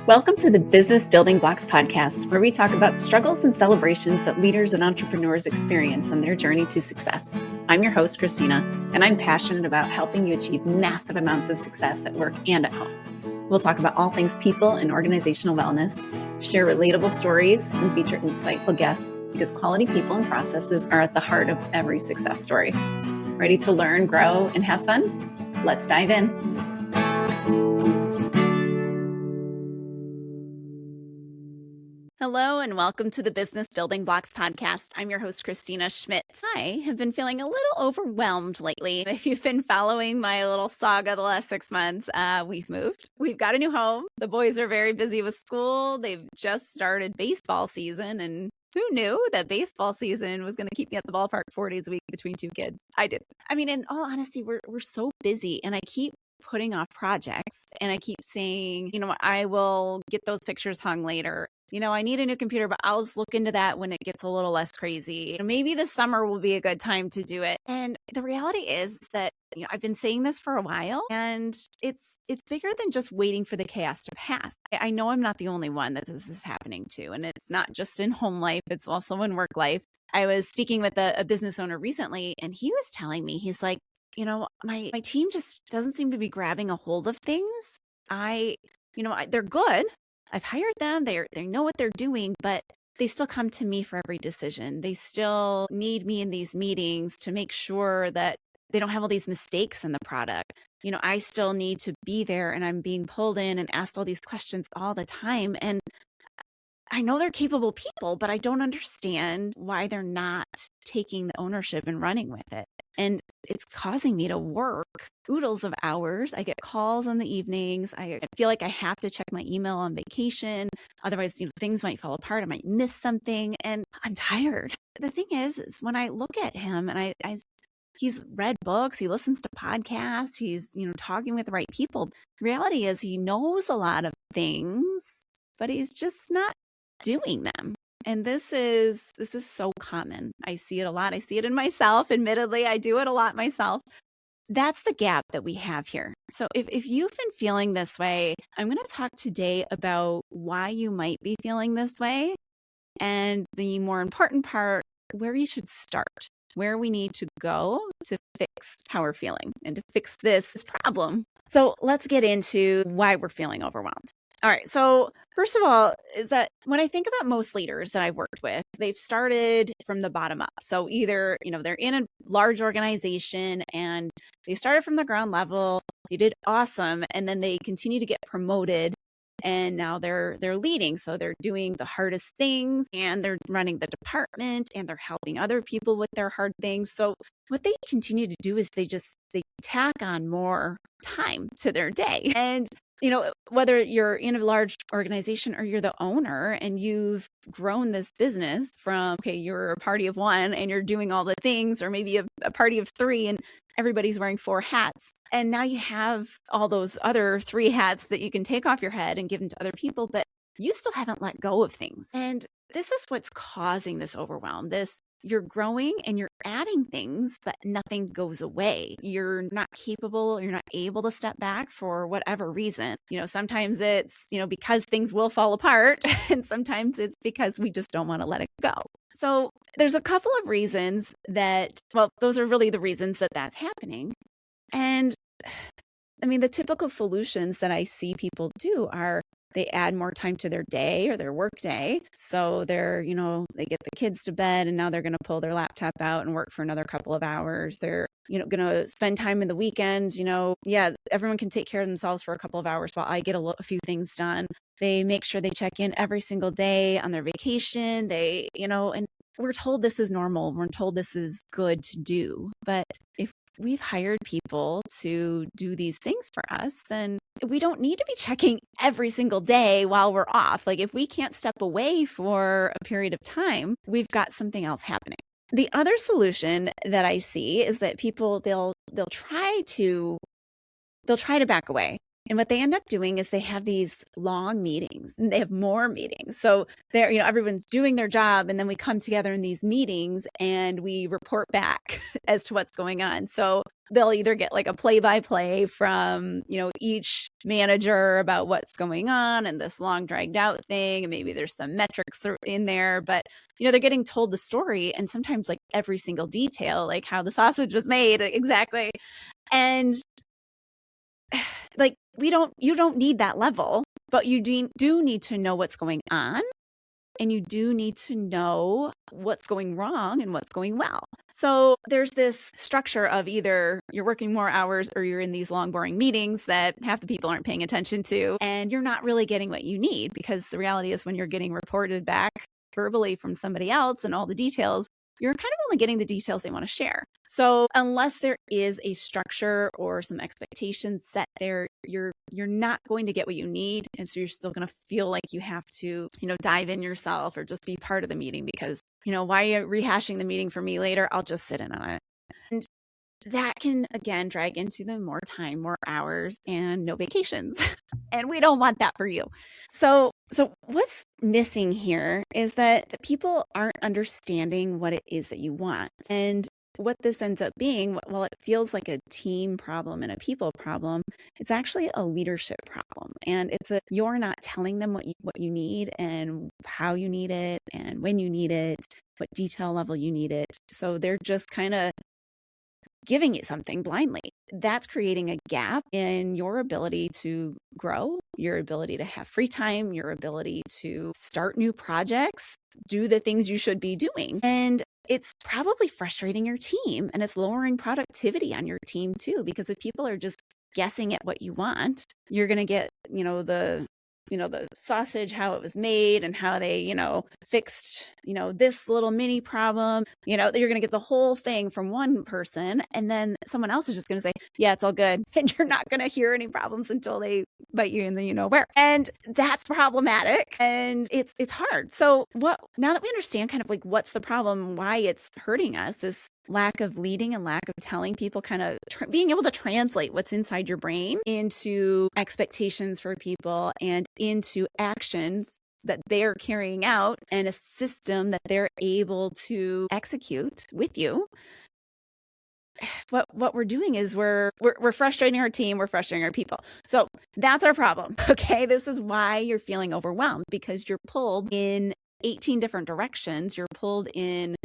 Welcome to the Business Building Blocks podcast, where we talk about struggles and celebrations that leaders and entrepreneurs experience on their journey to success. I'm your host, Kristina, and I'm passionate about helping you achieve massive amounts of success at work and at home. We'll talk about all things people and organizational wellness, share relatable stories, and feature insightful guests because quality people and processes are at the heart of every success story. Ready to learn, grow, and have fun? Let's dive in. Hello and welcome to the Business Building Blocks podcast. I'm your host, Kristina Schmitt. I have been feeling a little overwhelmed lately. If you've been following my little saga the last 6 months, we've moved. We've got a new home. The boys are very busy with school. They've just started baseball season, and who knew that baseball season was going to keep me at the ballpark 4 days a week between two kids? I didn't. I mean, in all honesty, we're so busy, and I keep putting off projects, and I keep saying, I will get those pictures hung later. I need a new computer, but I'll just look into that when it gets a little less crazy. Maybe the summer will be a good time to do it. And the reality is that, I've been saying this for a while, and it's bigger than just waiting for the chaos to pass. I know I'm not the only one that this is happening to, and it's not just in home life, it's also in work life. I was speaking with a business owner recently, and he was telling me, he's like, my team just doesn't seem to be grabbing a hold of things. They're good. I've hired them. They know what they're doing, but they still come to me for every decision. They still need me in these meetings to make sure that they don't have all these mistakes in the product. I still need to be there, and I'm being pulled in and asked all these questions all the time. And I know they're capable people, but I don't understand why they're not taking the ownership and running with it. And it's causing me to work oodles of hours. I get calls in the evenings. I feel like I have to check my email on vacation. Otherwise, things might fall apart. I might miss something, and I'm tired. The thing is when I look at him, and he's read books, he listens to podcasts, he's, talking with the right people. The reality is he knows a lot of things, but he's just not doing them. And this is so common. I see it a lot. I see it in myself. Admittedly, I do it a lot myself. That's the gap that we have here. So if you've been feeling this way, I'm going to talk today about why you might be feeling this way. And the more important part, where you should start, where we need to go to fix how we're feeling and to fix this problem. So let's get into why we're feeling overwhelmed. All right. So first of all, is that when I think about most leaders that I've worked with, they've started from the bottom up. So either, they're in a large organization and they started from the ground level, they did awesome, and then they continue to get promoted, and now they're leading. So they're doing the hardest things, and they're running the department, and they're helping other people with their hard things. So what they continue to do is they tack on more time to their day. And whether you're in a large organization or you're the owner and you've grown this business from, you're a party of one and you're doing all the things, or maybe a party of three and everybody's wearing 4 hats. And now you have all those other 3 hats that you can take off your head and give them to other people, but you still haven't let go of things. And this is what's causing this overwhelm. You're growing and you're adding things, but nothing goes away. You're not capable, you're not able to step back for whatever reason. Sometimes it's, because things will fall apart, and sometimes it's because we just don't want to let it go. So there's a couple of reasons those are really the reasons that that's happening. And the typical solutions that I see people do are they add more time to their day or their work day. So they're, they get the kids to bed, and now they're going to pull their laptop out and work for another couple of hours. They're, going to spend time in the weekends. Everyone can take care of themselves for a couple of hours while I get a few things done. They make sure they check in every single day on their vacation. They, and we're told this is normal. We're told this is good to do. But if we've hired people to do these things for us, then we don't need to be checking every single day while we're off. Like, if we can't step away for a period of time, we've got something else happening. The other solution that I see is that people, they'll try to back away. And what they end up doing is they have these long meetings, and they have more meetings. So they're, everyone's doing their job, and then we come together in these meetings and we report back as to what's going on. So they'll either get like a play-by-play from, each manager about what's going on and this long dragged out thing. And maybe there's some metrics in there, but they're getting told the story and sometimes like every single detail, like how the sausage was made exactly. And like, you don't need that level, but you do need to know what's going on. And you do need to know what's going wrong and what's going well. So there's this structure of either you're working more hours or you're in these long, boring meetings that half the people aren't paying attention to, and you're not really getting what you need, because the reality is when you're getting reported back verbally from somebody else and all the details, you're kind of only getting the details they want to share. So unless there is a structure or some expectations set there, you're not going to get what you need. And so you're still going to feel like you have to, dive in yourself or just be part of the meeting because, why are you rehashing the meeting for me later? I'll just sit in on it. And that can, again, drag into the more time, more hours, and no vacations. And we don't want that for you. So what's missing here is that people aren't understanding what it is that you want. And what this ends up being, while it feels like a team problem and a people problem, it's actually a leadership problem. And you're not telling them what you need and how you need it and when you need it, what detail level you need it. So they're just kind of giving you something blindly. That's creating a gap in your ability to grow, your ability to have free time, your ability to start new projects, do the things you should be doing. And it's probably frustrating your team, and it's lowering productivity on your team too, because if people are just guessing at what you want, you're going to get, the sausage, how it was made and how they, fixed, this little mini problem, you're going to get the whole thing from one person. And then someone else is just going to say, yeah, it's all good. And you're not going to hear any problems until they bite you in the where. And that's problematic. And it's hard. So now that we understand kind of like what's the problem, why it's hurting us, this lack of leading and lack of telling people, kind of being able to translate what's inside your brain into expectations for people and into actions that they're carrying out and a system that they're able to execute with you. What we're doing is we're frustrating our team, we're frustrating our people. So that's our problem. Okay. This is why you're feeling overwhelmed, because you're pulled in 18 different directions. You're pulled in,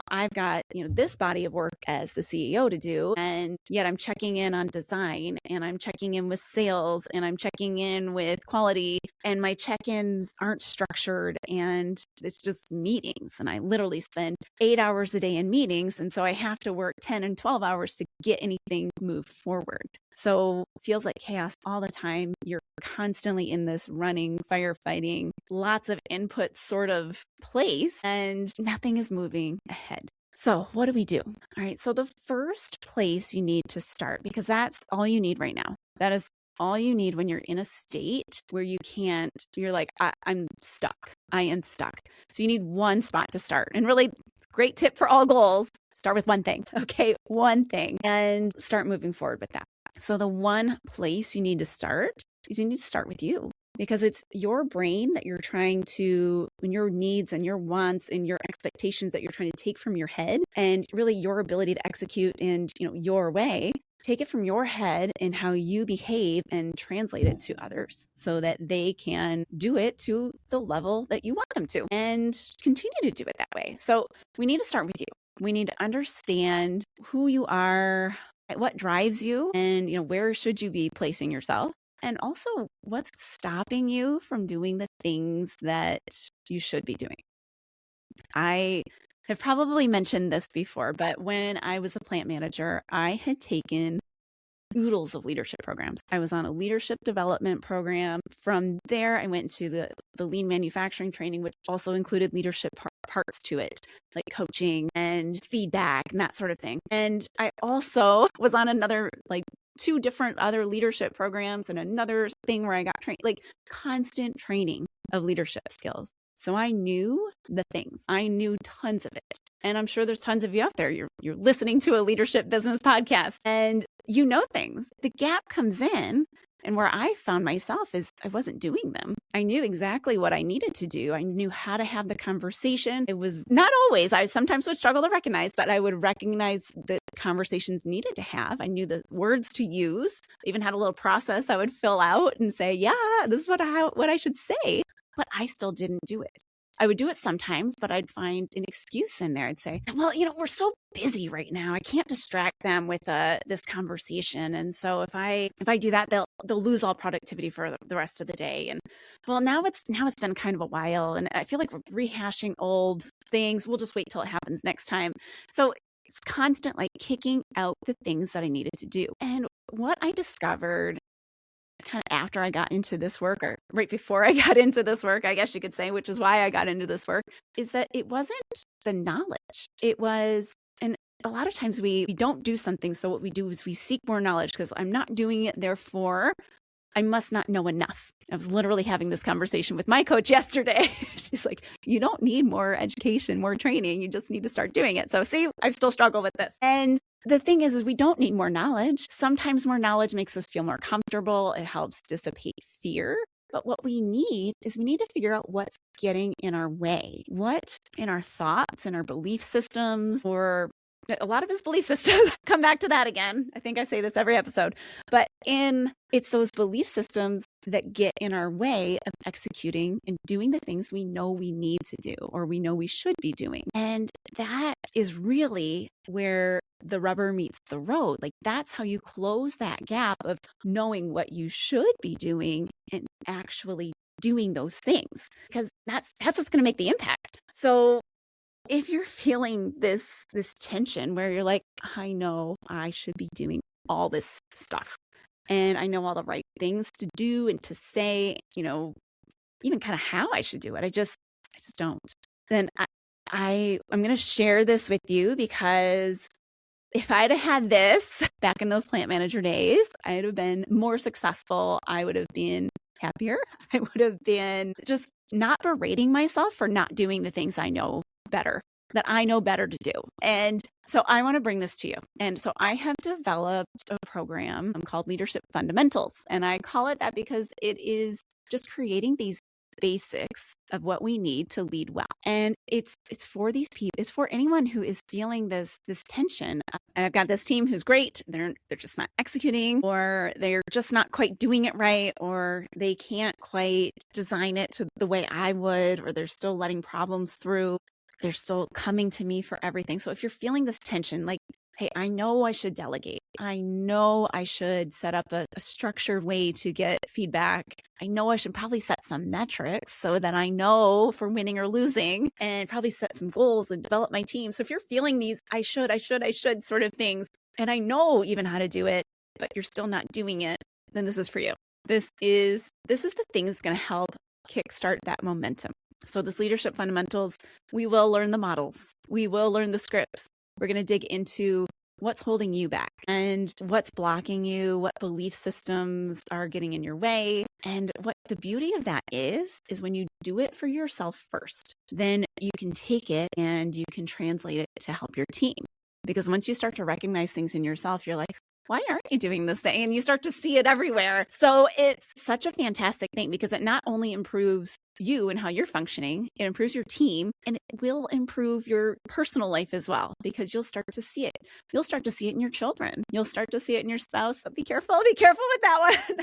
I've got, this body of work as the CEO to do, and yet I'm checking in on design, and I'm checking in with sales, and I'm checking in with quality, and my check-ins aren't structured, and it's just meetings. And I literally spend 8 hours a day in meetings. And so I have to work 10 and 12 hours to get anything moved forward. So it feels like chaos all the time. You're constantly in this running, firefighting, lots of input sort of place, and nothing is moving ahead. So what do we do? All right. So the first place you need to start, because that's all you need right now. That is all you need when you're in a state where you're like, I'm stuck. I am stuck. So you need one spot to start. And really great tip for all goals, start with one thing. Okay. One thing, and start moving forward with that. So the one place you need to start is you need to start with you, because it's your brain that you're trying to, and your needs and your wants and your expectations that you're trying to take from your head, and really your ability to execute in, your way. Take it from your head and how you behave and translate it to others so that they can do it to the level that you want them to and continue to do it that way. So we need to start with you. We need to understand who you are, what drives you, and where should you be placing yourself, and also what's stopping you from doing the things that you should be doing. I have probably mentioned this before, but when I was a plant manager, I had taken oodles of leadership programs. I was on a leadership development program. From there, I went to the lean manufacturing training, which also included leadership parts to it, like coaching and feedback and that sort of thing. And I also was on another, like 2 different other leadership programs and another thing where I got trained, like constant training of leadership skills. So I knew the things. I knew tons of it. And I'm sure there's tons of you out there. You're listening to a leadership business podcast and you know things. The gap comes in And where I found myself is I wasn't doing them. I knew exactly what I needed to do. I knew how to have the conversation. It was not always, I sometimes would struggle to recognize, but I would recognize the conversations needed to have. I knew the words to use. I even had a little process I would fill out and say, yeah, this is what I should say. But I still didn't do it. I would do it sometimes, but I'd find an excuse in there. I'd say, well, we're so busy right now. I can't distract them with this conversation. And so if I do that, they'll lose all productivity for the rest of the day. And well, now it's been kind of a while, and I feel like we're rehashing old things. We'll just wait till it happens next time. So it's constant, like kicking out the things that I needed to do. And what I discovered kind of after I got into this work, or right before I got into this work, I guess you could say, which is why I got into this work, is that it wasn't the knowledge. It was, and a lot of times we don't do something. So what we do is we seek more knowledge because I'm not doing it. Therefore, I must not know enough. I was literally having this conversation with my coach yesterday. She's like, you don't need more education, more training. You just need to start doing it. So see, I still struggle with this. And the thing is we don't need more knowledge. Sometimes more knowledge makes us feel more comfortable. It helps dissipate fear. But what we need is we need to figure out what's getting in our way. What in our thoughts and our belief systems, or a lot of his belief systems, come back to that again. I think I say this every episode, but it's those belief systems that get in our way of executing and doing the things we know we need to do, or we know we should be doing. And that is really where the rubber meets the road. Like that's how you close that gap of knowing what you should be doing and actually doing those things, because that's what's going to make the impact. So if you're feeling this tension where you're like, I know I should be doing all this stuff, and I know all the right things to do and to say, even kind of how I should do it, I just don't. Then I'm going to share this with you, because if I'd have had this back in those plant manager days, I'd have been more successful. I would have been happier. I would have been just not berating myself for not doing the things I know better, that I know better to do. And so I want to bring this to you. And so I have developed a program called Leadership Fundamentals. And I call it that because it is just creating these basics of what we need to lead well. And it's for these people. It's for anyone who is feeling this tension. And I've got this team who's great. They're just not executing, or they're just not quite doing it right, or they can't quite design it to the way I would, or they're still letting problems through. They're still coming to me for everything. So if you're feeling this tension, like, hey, I know I should delegate. I know I should set up a structured way to get feedback. I know I should probably set some metrics so that I know for winning or losing, and probably set some goals and develop my team. So if you're feeling these I should sort of things, and I know even how to do it, but you're still not doing it, then this is for you. This is the thing that's going to help kickstart that momentum. So this Leadership Fundamentals, we will learn the models. We will learn the scripts. We're going to dig into what's holding you back and what's blocking you, what belief systems are getting in your way. And what the beauty of that is when you do it for yourself first, then you can take it and you can translate it to help your team. Because once you start to recognize things in yourself, you're like, why aren't you doing this thing? And you start to see it everywhere. So it's such a fantastic thing, because it not only improves you and how you're functioning, it improves your team, and it will improve your personal life as well, because you'll start to see it. You'll start to see it in your children. You'll start to see it in your spouse. But be careful with that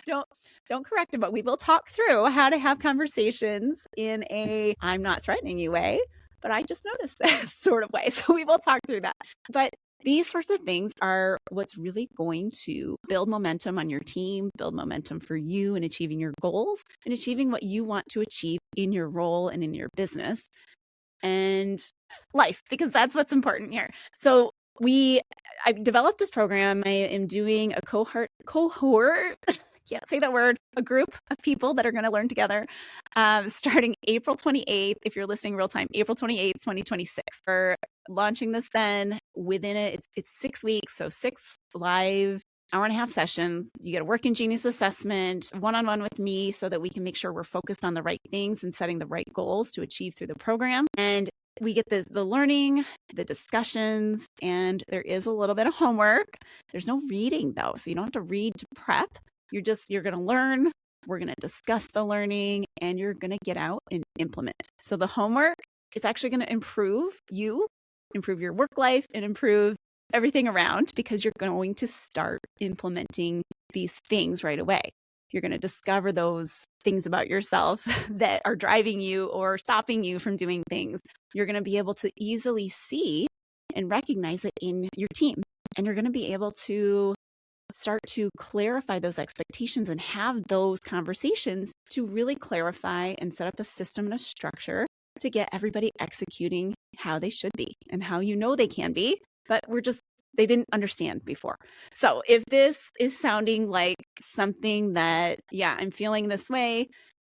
one. Don't correct it, but we will talk through how to have conversations in a I'm not threatening you way, but I just noticed this sort of way. So we will talk through that. But these sorts of things are what's really going to build momentum on your team, build momentum for you in achieving your goals and achieving what you want to achieve in your role and in your business and life, because that's what's important here. So I developed this program. I am doing a cohort, can't say that word, a group of people that are going to learn together starting April 28th. If you're listening real time, April 28th, 2026. We're launching this then. Within it, it's 6 weeks. So 6 live hour-and-a-half sessions. You get a work and genius assessment, one-on-one with me, so that we can make sure we're focused on the right things and setting the right goals to achieve through the program. And we get the learning, the discussions, and there is a little bit of homework. There's no reading though, so you don't have to read to prep. You're going to learn. We're going to discuss the learning, and you're going to get out and implement. So the homework is actually going to improve you, improve your work life, and improve everything around, because you're going to start implementing these things right away. You're going to discover those things about yourself that are driving you or stopping you from doing things. You're going to be able to easily see and recognize it in your team. And you're going to be able to start to clarify those expectations and have those conversations to really clarify and set up a system and a structure to get everybody executing how they should be and how they can be, but they didn't understand before. So if this is sounding like something that, I'm feeling this way,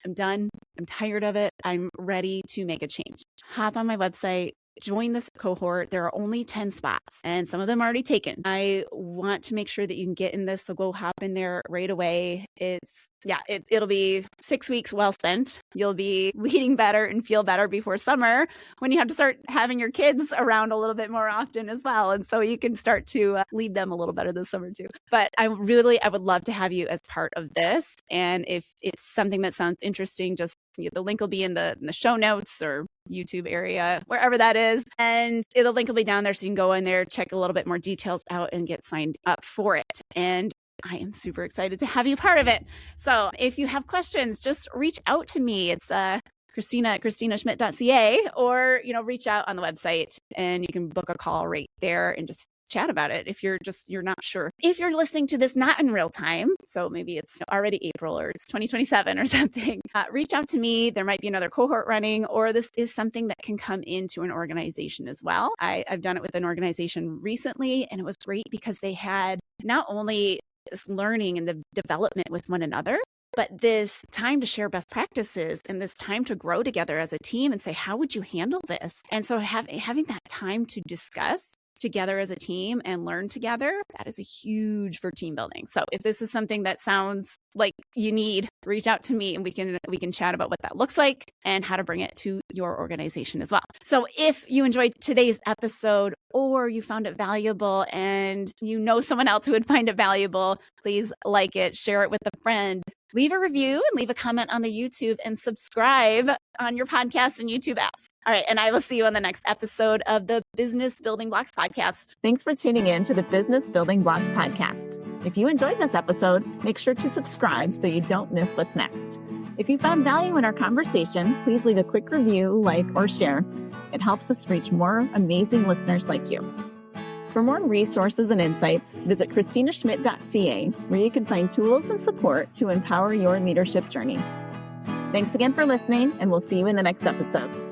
I'm done, I'm tired of it, I'm ready to make a change, hop on my website, join this cohort. There are only 10 spots and some of them are already taken. I want to make sure that you can get in this. So go hop in there right away. It'll be 6 weeks well spent. You'll be leading better and feel better before summer when you have to start having your kids around a little bit more often as well. And so you can start to lead them a little better this summer too. But I would love to have you as part of this. And if it's something that sounds interesting, just the link will be in the show notes or YouTube area, wherever that is. And the link will be down there so you can go in there, check a little bit more details out and get signed up for it. And I am super excited to have you part of it. So if you have questions, just reach out to me. It's Kristina at KristinaSchmitt.ca, or, reach out on the website and you can book a call right there and just chat about it if you're not sure. If you're listening to this not in real time, so maybe it's already April or it's 2027 or something, reach out to me. There might be another cohort running, or this is something that can come into an organization as well. I've done it with an organization recently, and it was great because they had not only this learning and the development with one another, but this time to share best practices and this time to grow together as a team and say, how would you handle this? And so having that time to discuss together as a team and learn together, that is a huge for team building. So if this is something that sounds like you need, reach out to me and we can chat about what that looks like and how to bring it to your organization as well. So if you enjoyed today's episode or you found it valuable and someone else who would find it valuable, please like it, share it with a friend. Leave a review and leave a comment on the YouTube and subscribe on your podcast and YouTube apps. All right. And I will see you on the next episode of the Business Building Blocks podcast. Thanks for tuning in to the Business Building Blocks podcast. If you enjoyed this episode, make sure to subscribe so you don't miss what's next. If you found value in our conversation, please leave a quick review, like, or share. It helps us reach more amazing listeners like you. For more resources and insights, visit KristinaSchmitt.ca, where you can find tools and support to empower your leadership journey. Thanks again for listening, and we'll see you in the next episode.